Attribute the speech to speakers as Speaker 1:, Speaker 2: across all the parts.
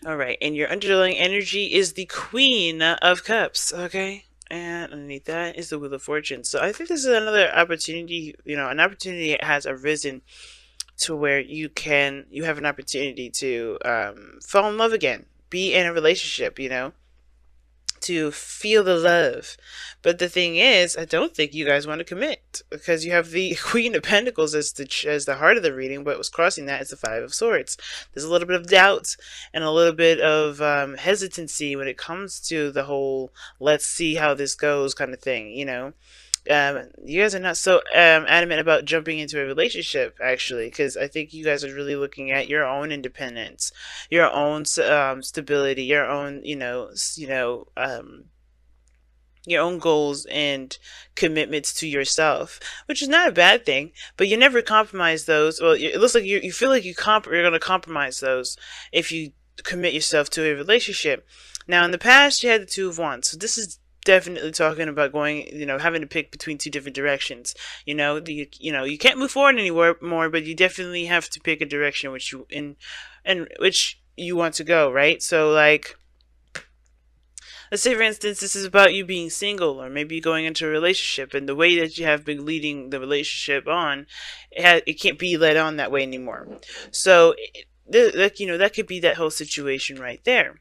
Speaker 1: All right, and your underlying energy is the Queen of Cups, okay? And underneath that is the Wheel of Fortune. So I think this is another opportunity, an opportunity that has arisen to where you have an opportunity to fall in love again, be in a relationship, to feel the love. But the thing is, I don't think you guys want to commit because you have the Queen of Pentacles as the heart of the reading, but what's crossing that is the Five of Swords. There's a little bit of doubt and a little bit of hesitancy when it comes to the whole "let's see how this goes" kind of thing. You guys are not so adamant about jumping into a relationship, actually, because I think you guys are really looking at your own independence, your own stability, your own, your own goals and commitments to yourself, which is not a bad thing. But you never compromise those. Well, it looks like you feel like you're going to compromise those if you commit yourself to a relationship. Now, in the past, you had the Two of Wands, so this is definitely talking about going, having to pick between two different directions. You can't move forward anywhere more, but you definitely have to pick a direction which you in and which you want to go, right? So like, let's say for instance this is about you being single or maybe going into a relationship, and the way that you have been leading the relationship on, it can't be led on that way anymore. So that could be that whole situation right there.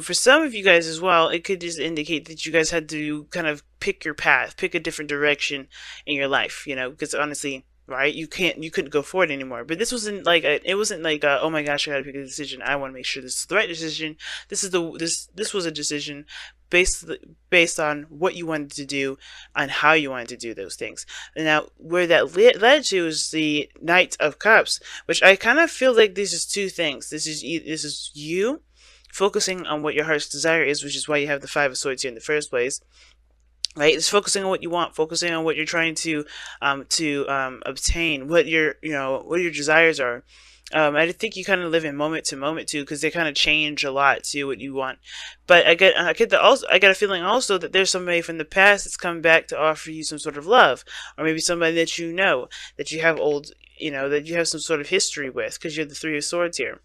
Speaker 1: For some of you guys as well, it could just indicate that you guys had to kind of pick your path, pick a different direction in your life, because honestly, right, you couldn't go forward anymore. But this wasn't like it wasn't like oh my gosh, I got to pick a decision. I want to make sure this is the right decision. This was a decision based based on what you wanted to do and how you wanted to do those things. And now, where that led to is the Knight of Cups, which I kind of feel like this is two things. This is you focusing on what your heart's desire is, which is why you have the Five of Swords here in the first place. Right, it's focusing on what you want, focusing on what you're trying to obtain, what your desires are. I think you kind of live in moment to moment too, because they kind of change a lot to what you want. But I get a feeling also that there's somebody from the past that's come back to offer you some sort of love, or maybe somebody that that you have that you have some sort of history with, because you're the Three of Swords here.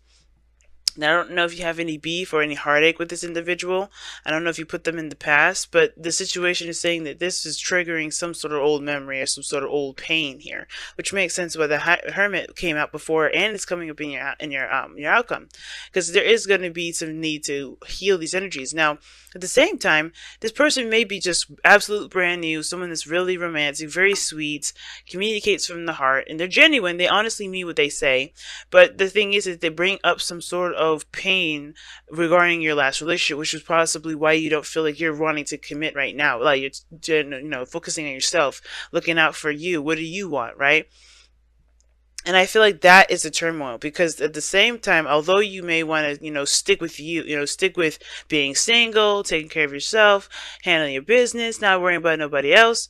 Speaker 1: Now, I don't know if you have any beef or any heartache with this individual. I don't know if you put them in the past, but the situation is saying that this is triggering some sort of old memory or some sort of old pain here, which makes sense why the Hermit came out before and it's coming up in your outcome, because there is going to be some need to heal these energies. Now, at the same time, this person may be just absolute brand new, someone that's really romantic, very sweet, communicates from the heart, and they're genuine. They honestly mean what they say. But the thing is that they bring up some sort of pain regarding your last relationship, which is possibly why you don't feel like you're wanting to commit right now. Like you're, focusing on yourself, looking out for you. What do you want, right? And I feel like that is a turmoil, because at the same time, although you may want to, stick with stick with being single, taking care of yourself, handling your business, not worrying about nobody else,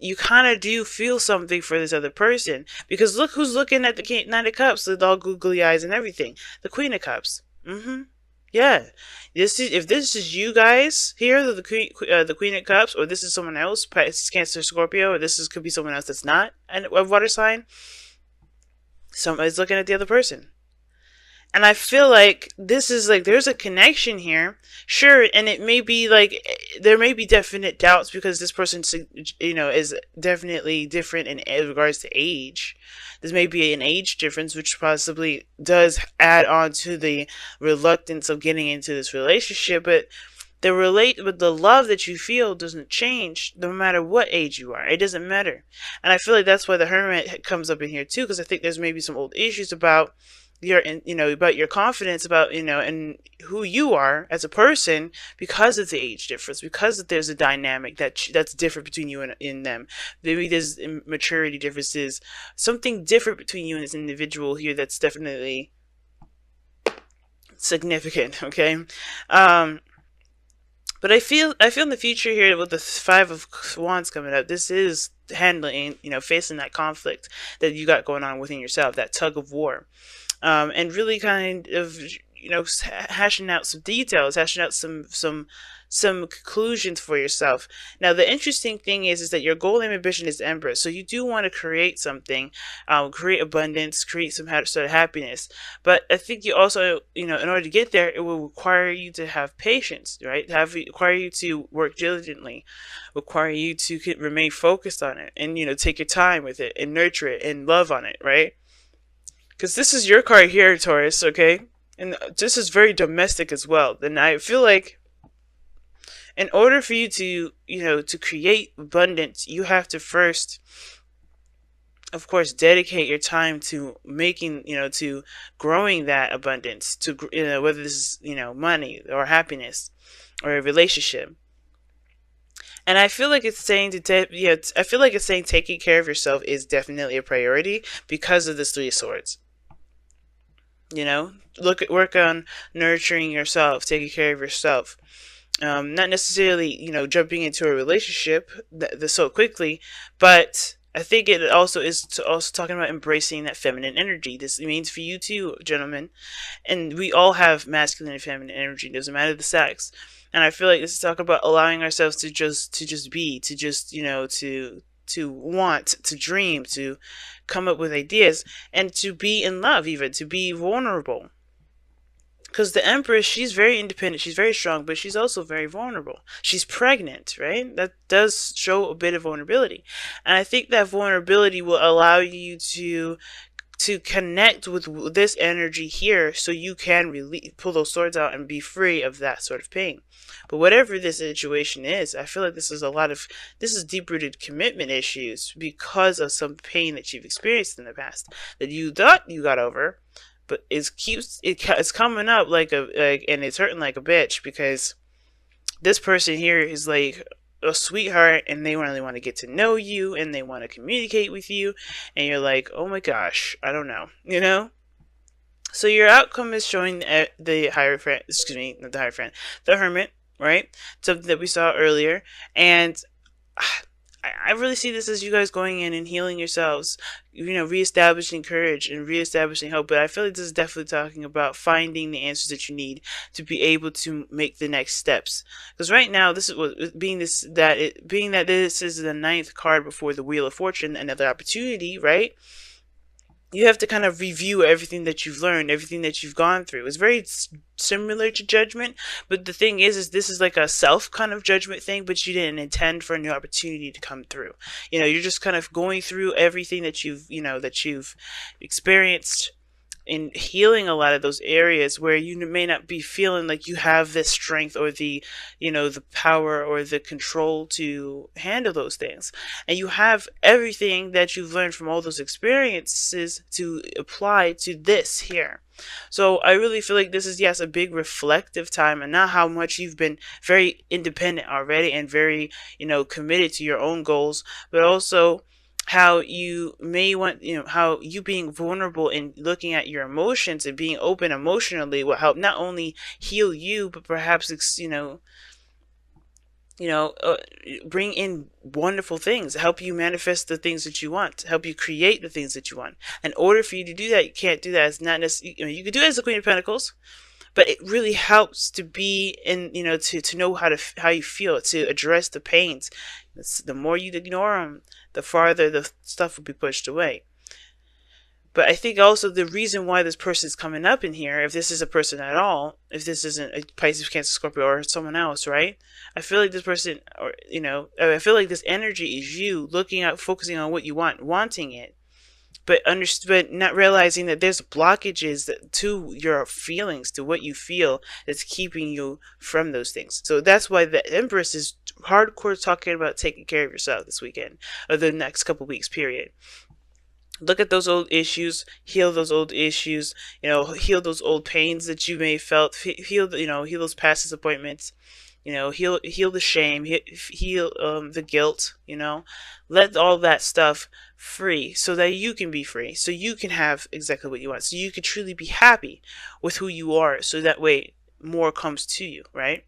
Speaker 1: you kind of do feel something for this other person, because look who's looking at the Knight of Cups with all googly eyes and everything. The Queen of Cups. Yeah. If this is you guys here, the Queen of Cups, or this is someone else, Cancer, Scorpio, or could be someone else that's not a water sign. Somebody's looking at the other person. And I feel like this is like there's a connection here, sure, and it may be like there may be definite doubts because this person, is definitely different in regards to age. There may be an age difference, which possibly does add on to the reluctance of getting into this relationship. But the love that you feel doesn't change no matter what age you are. It doesn't matter, and I feel like that's why the Hermit comes up in here too, because I think there's maybe some old issues about about your confidence, about and who you are as a person, because of the age difference, because there's a dynamic that's different between you and in them. Maybe there's maturity differences, something different between you and this individual here that's definitely significant. Okay. But I feel in the future here with the Five of Wands coming up, this is handling, facing that conflict that you got going on within yourself, that tug of war. And really kind of hashing out some details, hashing out some conclusions for yourself. Now, the interesting thing is that your goal and ambition is Empress, so you do want to create something, create abundance, create some sort of happiness. But I think you also, in order to get there, it will require you to have patience, right? Require you to work diligently, require you to remain focused on it, and take your time with it and nurture it and love on it, right? Because this is your card here, Taurus, okay? And this is very domestic as well. And I feel like in order for you to, to create abundance, you have to first, of course, dedicate your time to making, to growing that abundance, to, whether this is, money or happiness or a relationship. And I feel like it's saying I feel like it's saying taking care of yourself is definitely a priority because of this Three of Swords. Work on nurturing yourself, taking care of yourself. Not necessarily, jumping into a relationship so quickly, but I think it also is also talking about embracing that feminine energy. This means for you too, gentlemen, and we all have masculine and feminine energy. It doesn't matter the sex. And I feel like this is talking about allowing ourselves to just be, to just, to want, to dream, to come up with ideas, and to be in love, even to be vulnerable. Because the Empress, she's very independent, she's very strong, but she's also very vulnerable. She's pregnant, right? That does show a bit of vulnerability. And I think that vulnerability will allow you to connect with this energy here, so you can really pull those swords out and be free of that sort of pain. But whatever this situation is, I feel like this is deep-rooted commitment issues because of some pain that you've experienced in the past that you thought you got over, but it's coming up and it's hurting like a bitch, because this person here is like a sweetheart, and they really want to get to know you, and they want to communicate with you, and you're like, oh my gosh, I don't know, So your outcome is showing the Hierophant, excuse me, not the Hierophant, the Hermit, right? Something that we saw earlier, and I really see this as you guys going in and healing yourselves, reestablishing courage and reestablishing hope. But I feel like this is definitely talking about finding the answers that you need to be able to make the next steps. Because right now, this is what being that this is the 9th card before the Wheel of Fortune, another opportunity, right? You have to kind of review everything that you've learned, everything that you've gone through. It's very similar to judgment, but the thing is this is like a self kind of judgment thing, but you didn't intend for a new opportunity to come through. You're just kind of going through everything that you've experienced, in healing a lot of those areas where you may not be feeling like you have the strength or the power or the control to handle those things. And you have everything that you've learned from all those experiences to apply to this here. So I really feel like this is, yes, a big reflective time, and not how much you've been very independent already and very, committed to your own goals, but also how you may want, how you being vulnerable and looking at your emotions and being open emotionally will help not only heal you, but perhaps, bring in wonderful things, help you manifest the things that you want, help you create the things that you want. In order for you to do that, you can't do that as not necessarily, you could do it as the Queen of Pentacles, but it really helps to be in, to know how you feel, to address the pains. The more you ignore them, the farther the stuff will be pushed away. But I think also the reason why this person is coming up in here, if this is a person at all, if this isn't a Pisces, Cancer, Scorpio, or someone else, right? I feel like this person, or I feel like this energy is you looking out, focusing on what you want, wanting it, but not realizing that there's blockages to your feelings, to what you feel, that's keeping you from those things. So that's why the Empress is hardcore talking about taking care of yourself this weekend, or the next couple weeks, period. Look at those old issues, heal those old issues, heal those old pains that you may have felt, heal those past disappointments, heal the shame, heal the guilt, let all that stuff free so that you can be free, so you can have exactly what you want, so you can truly be happy with who you are, so that way more comes to you, right?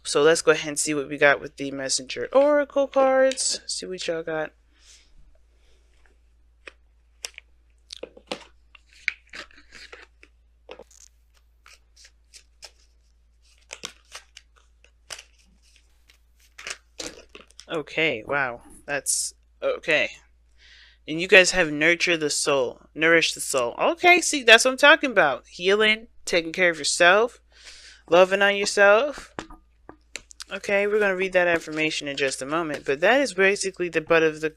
Speaker 1: So let's go ahead and see what we got with the Messenger Oracle cards. See what y'all got. Okay, wow. That's okay. And you guys have nurtured the soul, nourished the soul. Okay, see, that's what I'm talking about. Healing, taking care of yourself, loving on yourself. Okay, we're gonna read that affirmation in just a moment, but that is basically the butt of the,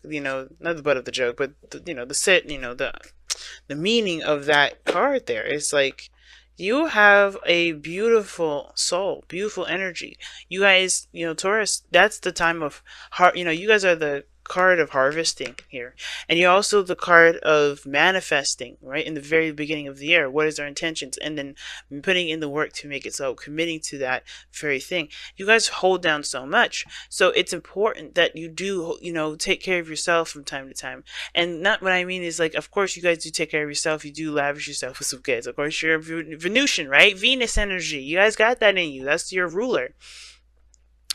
Speaker 1: not the butt of the joke, but the set, the meaning of that card there is like you have a beautiful soul, beautiful energy. You guys, Taurus, that's the time of heart. You guys are the card of harvesting here, and you're also the card of manifesting, right? In the very beginning of the year, what is our intentions, and then putting in the work to make it so, committing to that very thing. You guys hold down so much, so it's important that you do, take care of yourself from time to time. And not what I mean is like, of course, you guys do take care of yourself. You do lavish yourself with some kids. Of course, you're Venusian, right? Venus energy. You guys got that in you. That's your ruler,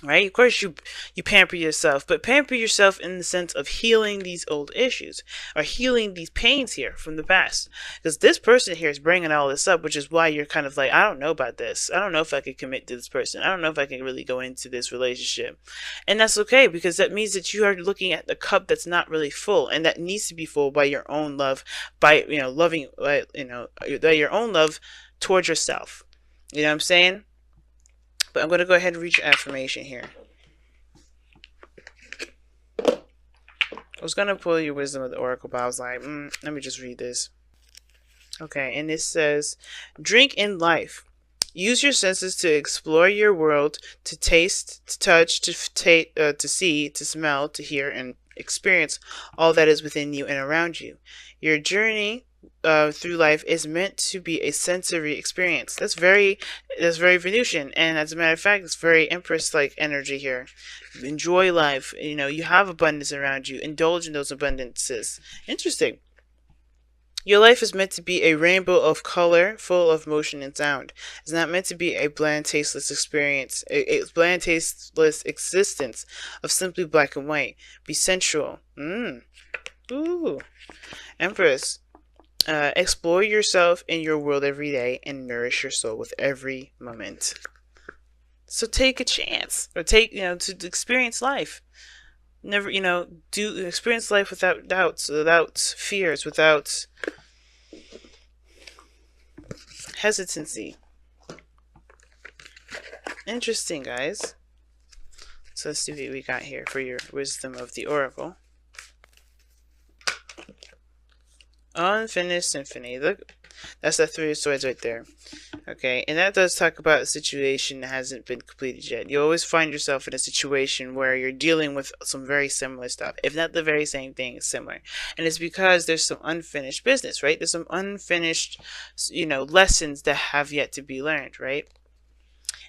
Speaker 1: right? Of course, you pamper yourself, but pamper yourself in the sense of healing these old issues or healing these pains here from the past. Because this person here is bringing all this up, which is why you're kind of like, I don't know about this. I don't know if I could commit to this person. I don't know if I can really go into this relationship. And that's okay, because that means that you are looking at the cup that's not really full, and that needs to be full by your own love, by, loving, by your own love towards yourself. You know what I'm saying? But I'm going to go ahead and read your affirmation here. I was going to pull your wisdom of the oracle, but I was like, let me just read this. Okay, and it says, drink in life. Use your senses to explore your world, to taste, to touch, to see, to smell, to hear, and experience all that is within you and around you. Your journey through life is meant to be a sensory experience. That's very Venusian, and as a matter of fact, it's very Empress-like energy here. Enjoy life. You have abundance around you. Indulge in those abundances. Interesting. Your life is meant to be a rainbow of color, full of motion and sound. It's not meant to be a bland, tasteless experience, a bland, tasteless existence of simply black and white. Be sensual. Ooh. Empress. Explore yourself in your world every day and nourish your soul with every moment. So take a chance, or take, to experience life. Never, do experience life without doubts, without fears, without hesitancy. Interesting, guys. So let's see what we got here for your wisdom of the oracle. Unfinished symphony. Look, that's that Three of Swords right there. Okay, and that does talk about a situation that hasn't been completed yet. You always find yourself in a situation where you're dealing with some very similar stuff. If not the very same thing, it's similar. And it's because there's some unfinished business, right? There's some unfinished, lessons that have yet to be learned, right?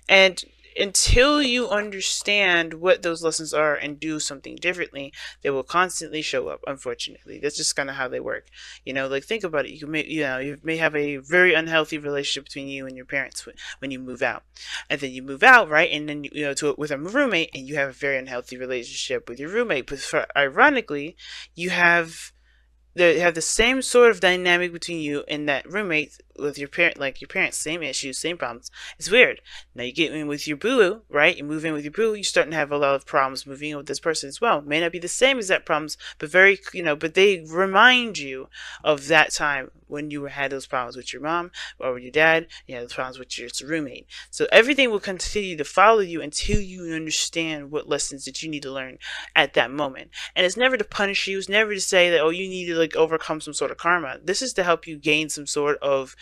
Speaker 1: And until you understand what those lessons are and do something differently, they will constantly show up. Unfortunately, that's just kind of how they work. Like, think about it. You may have a very unhealthy relationship between you and your parents when you move out, and then you move out, right? And then with a roommate, and you have a very unhealthy relationship with your roommate. But ironically, you have the same sort of dynamic between you and that roommate with your parent, like your parents, same issues, same problems. It's weird. Now you get in with your boo, right? You move in with your boo, you're starting to have a lot of problems moving in with this person as well. May not be the same exact problems, but but they remind you of that time when you had those problems with your mom or with your dad. You had those problems with your roommate. So everything will continue to follow you until you understand what lessons that you need to learn at that moment. And it's never to punish you. It's never to say that, oh, you need to overcome some sort of karma. This is to help you gain some sort of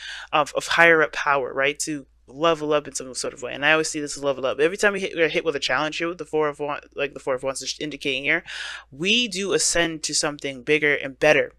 Speaker 1: higher up power, right? To level up in some sort of way. And I always see this as level up. Every time we're hit with a challenge here with the Four of Wands is indicating here, we do ascend to something bigger and better.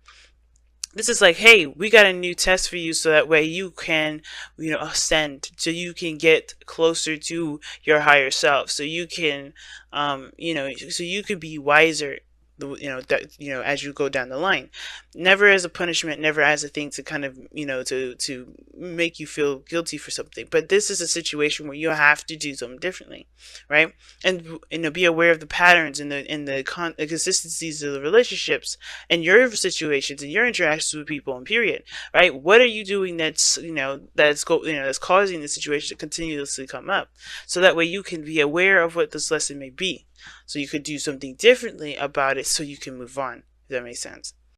Speaker 1: This is like, hey, we got a new test for you, so that way you can, ascend, so you can get closer to your higher self, so you can, so you can be wiser, as you go down the line. Never as a punishment, never as a thing to kind of, to make you feel guilty for something. But this is a situation where you have to do something differently, right? And be aware of the patterns and the consistencies of the relationships and your situations and your interactions with people, and period, right? What are you doing that's causing the situation to continuously come up, so that way you can be aware of what this lesson may be. So you could do something differently about it so you can move on. If that makes sense.